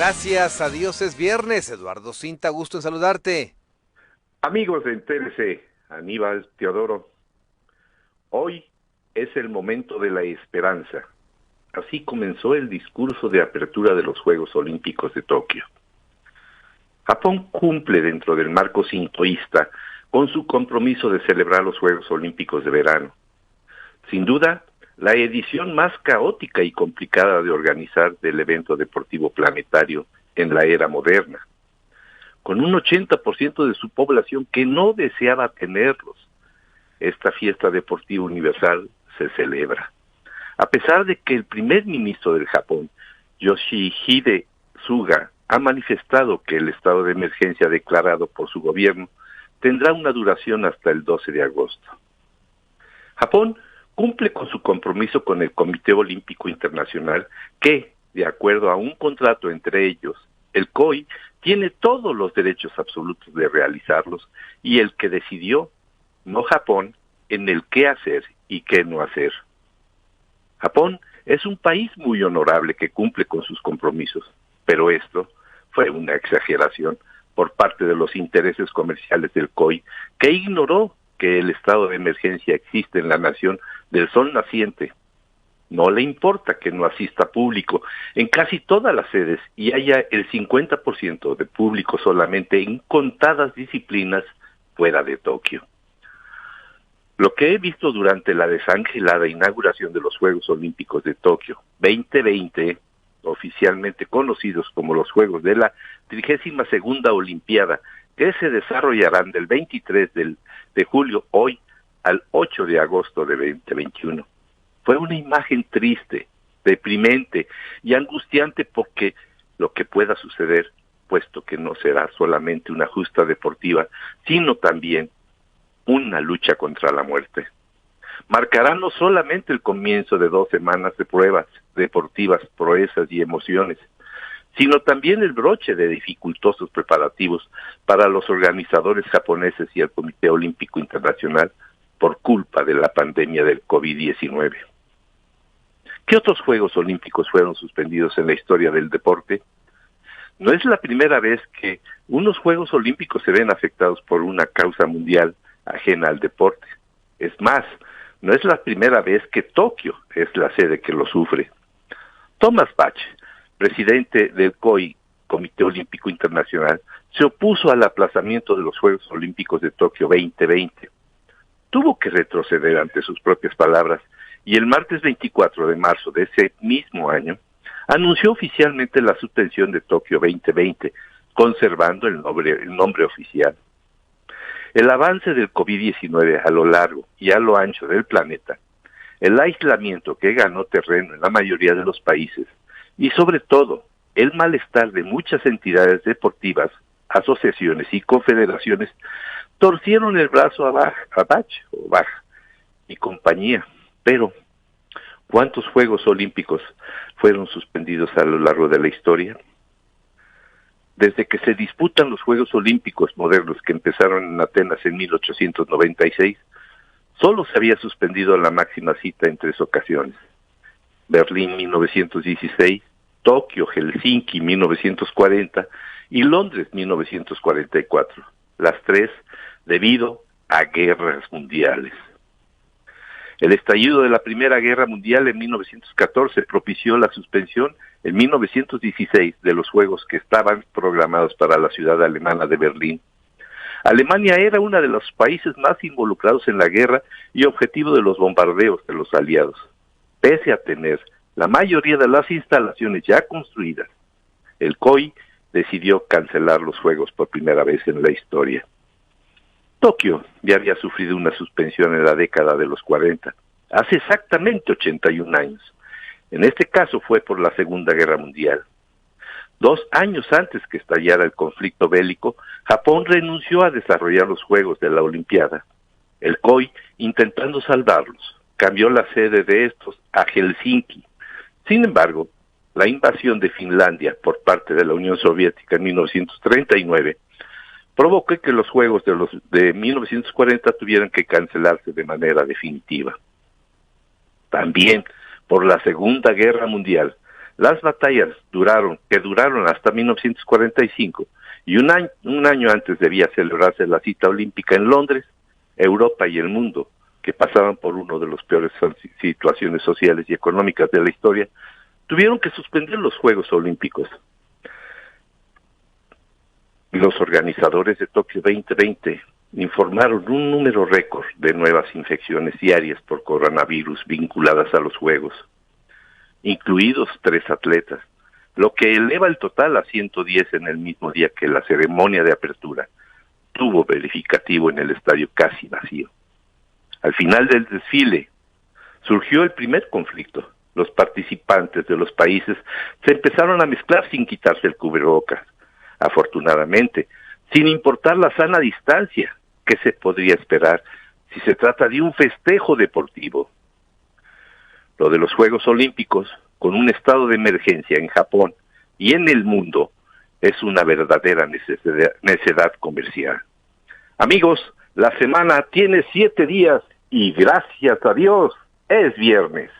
Gracias a Dios es viernes. Eduardo Cinta, gusto en saludarte. Amigos de Entérese, Aníbal Teodoro, hoy es el momento de la esperanza. Así comenzó el discurso de apertura de los Juegos Olímpicos de Tokio. Japón cumple dentro del marco sintoísta con su compromiso de celebrar los Juegos Olímpicos de verano. Sin duda, la edición más caótica y complicada de organizar del evento deportivo planetario en la era moderna, con un 80% de su población que no deseaba tenerlos. Esta fiesta deportiva universal se celebra. A pesar de que el primer ministro del Japón, Yoshihide Suga, ha manifestado que el estado de emergencia declarado por su gobierno tendrá una duración hasta el 12 de agosto. Japón cumple con su compromiso con el Comité Olímpico Internacional que, de acuerdo a un contrato entre ellos, el COI tiene todos los derechos absolutos de realizarlos y el que decidió, no Japón, en el qué hacer y qué no hacer. Japón es un país muy honorable que cumple con sus compromisos, pero esto fue una exageración por parte de los intereses comerciales del COI, que ignoró que el estado de emergencia existe en la nación del sol naciente. No le importa que no asista público en casi todas las sedes y haya el 50% de público solamente en contadas disciplinas fuera de Tokio. Lo que he visto durante la desangelada inauguración de los Juegos Olímpicos de Tokio 2020, oficialmente conocidos como los Juegos de la 32ª Olimpiada, que se desarrollarán del 23 de julio hoy al 8 de agosto de 2021. Fue una imagen triste, deprimente y angustiante porque lo que pueda suceder, puesto que no será solamente una justa deportiva, sino también una lucha contra la muerte. Marcará no solamente el comienzo de 2 semanas de pruebas deportivas, proezas y emociones, sino también el broche de dificultosos preparativos para los organizadores japoneses y el Comité Olímpico Internacional por culpa de la pandemia del COVID-19. ¿Qué otros Juegos Olímpicos fueron suspendidos en la historia del deporte? No es la primera vez que unos Juegos Olímpicos se ven afectados por una causa mundial ajena al deporte. Es más, no es la primera vez que Tokio es la sede que lo sufre. Thomas Bach, presidente del COI, Comité Olímpico Internacional, se opuso al aplazamiento de los Juegos Olímpicos de Tokio 2020. Tuvo que retroceder ante sus propias palabras y el martes 24 de marzo de ese mismo año anunció oficialmente la suspensión de Tokio 2020, conservando el nombre oficial. El avance del COVID-19 a lo largo y a lo ancho del planeta, el aislamiento que ganó terreno en la mayoría de los países y sobre todo el malestar de muchas entidades deportivas, asociaciones y confederaciones torcieron el brazo a Bach y compañía. Pero, ¿cuántos Juegos Olímpicos fueron suspendidos a lo largo de la historia? Desde que se disputan los Juegos Olímpicos modernos que empezaron en Atenas en 1896, solo se había suspendido la máxima cita en 3 ocasiones. Berlín 1916, Tokio, Helsinki 1940 y Londres 1944, las 3 debido a guerras mundiales. El estallido de la Primera Guerra Mundial en 1914 propició la suspensión en 1916 de los Juegos que estaban programados para la ciudad alemana de Berlín. Alemania era uno de los países más involucrados en la guerra y objetivo de los bombardeos de los aliados. Pese a tener la mayoría de las instalaciones ya construidas, el COI decidió cancelar los Juegos por primera vez en la historia. Tokio ya había sufrido una suspensión en la década de los 40, hace exactamente 81 años. En este caso fue por la Segunda Guerra Mundial. 2 años antes que estallara el conflicto bélico, Japón renunció a desarrollar los Juegos de la Olimpiada. El COI, intentando salvarlos, cambió la sede de estos a Helsinki. Sin embargo, la invasión de Finlandia por parte de la Unión Soviética en 1939 provocó que los Juegos de 1940 tuvieran que cancelarse de manera definitiva. También, por la Segunda Guerra Mundial, Las batallas que duraron hasta 1945, y un año antes debía celebrarse la cita olímpica en Londres, Europa y el mundo, que pasaban por una de las peores situaciones sociales y económicas de la historia, tuvieron que suspender los Juegos Olímpicos. Los organizadores de Tokio 2020 informaron un número récord de nuevas infecciones diarias por coronavirus vinculadas a los Juegos, incluidos 3 atletas, lo que eleva el total a 110 en el mismo día que la ceremonia de apertura tuvo verificativo en el estadio casi vacío. Al final del desfile surgió el primer conflicto. Los participantes de los países se empezaron a mezclar sin quitarse el cubrebocas. Afortunadamente, sin importar la sana distancia que se podría esperar si se trata de un festejo deportivo. Lo de los Juegos Olímpicos, con un estado de emergencia en Japón y en el mundo, es una verdadera necedad comercial. Amigos, la semana tiene 7 días y gracias a Dios es viernes.